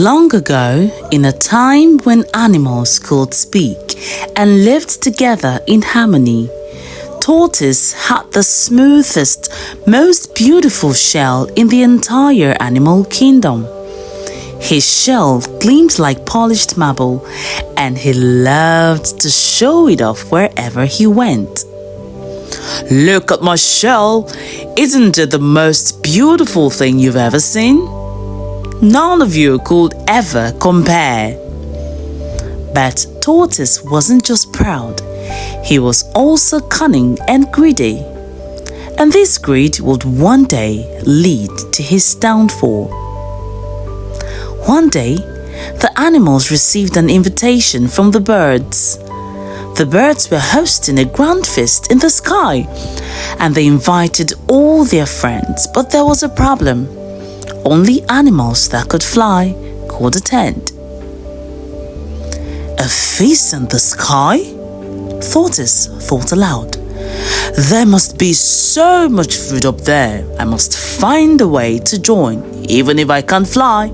Long ago, in a time when animals could speak and lived together in harmony, Tortoise had the smoothest, most beautiful shell in the entire animal kingdom. His shell gleamed like polished marble, and he loved to show it off wherever he went. "Look at my shell! Isn't it the most beautiful thing you've ever seen? None of you could ever compare." But Tortoise wasn't just proud, he was also cunning and greedy. And this greed would one day lead to his downfall. One day, the animals received an invitation from the birds. The birds were hosting a grand feast in the sky, and they invited all their friends, but there was a problem. Only animals that could fly could attend. "A feast in the sky?" Tortoise thought aloud. "There must be so much food up there. I must find a way to join, even if I can't fly."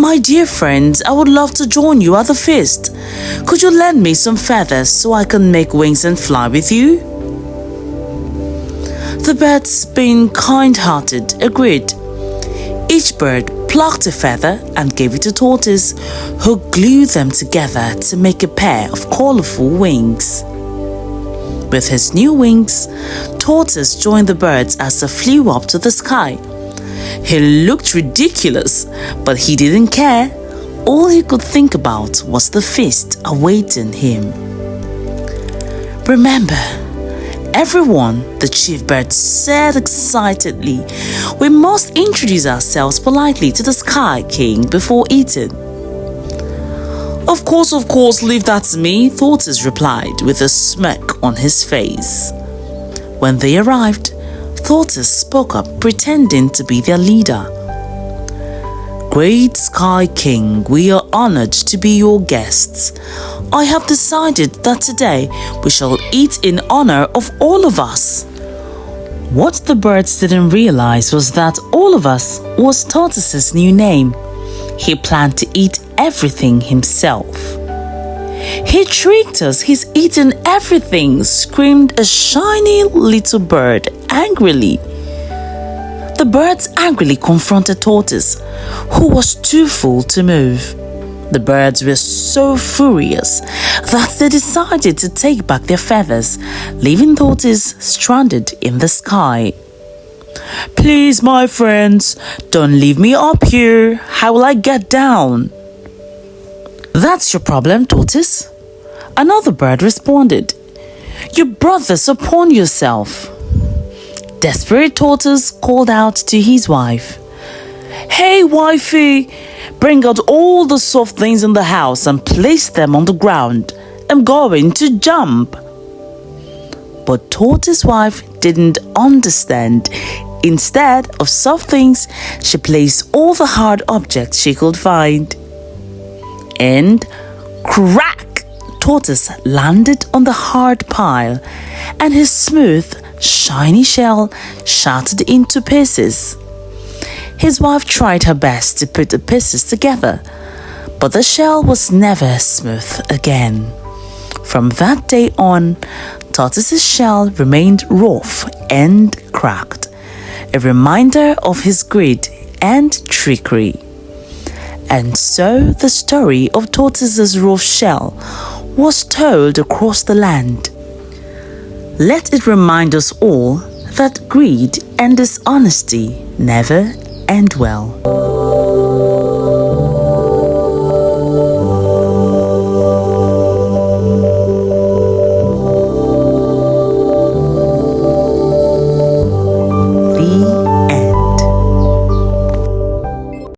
My dear friends, I would love to join you at the feast. Could you lend me some feathers so I can make wings and fly with you?" The birds, being kind-hearted, agreed. Each bird plucked a feather and gave it to Tortoise, who glued them together to make a pair of colorful wings. With his new wings, Tortoise joined the birds as they flew up to the sky. He looked ridiculous, but he didn't care. All he could think about was the feast awaiting him. "Remember, everyone," the chief bird said excitedly, "we must introduce ourselves politely to the Sky King before eating." Of course, leave that to me," Tortoise replied with a smirk on his face. When they arrived, Tortoise spoke up, pretending to be their leader. "Great Sky King, we are honored to be your guests. I have decided that today we shall eat in honor of all of us." What the birds didn't realize was that all of us was Tortoise's new name. He planned to eat everything himself. "He tricked us, he's eaten everything," screamed a shiny little bird angrily. The birds angrily confronted Tortoise, who was too full to move. The birds were so furious that they decided to take back their feathers, leaving Tortoise stranded in the sky. "Please, my friends, don't leave me up here. How will I get down?" "That's your problem, Tortoise," another bird responded. "You brought this upon yourself." Desperate Tortoise called out to his wife. "Hey, wifey, bring out all the soft things in the house and place them on the ground. I'm going to jump." But Tortoise's wife didn't understand. Instead of soft things, she placed all the hard objects she could find. And crack! Tortoise landed on the hard pile, and his smooth, shiny shell shattered into pieces. His wife tried her best to put the pieces together, but the shell was never smooth again. From that day on, Tortoise's shell remained rough and cracked, a reminder of his greed and trickery. And so the story of Tortoise's rough shell was told across the land. Let it remind us all that greed and dishonesty never end well.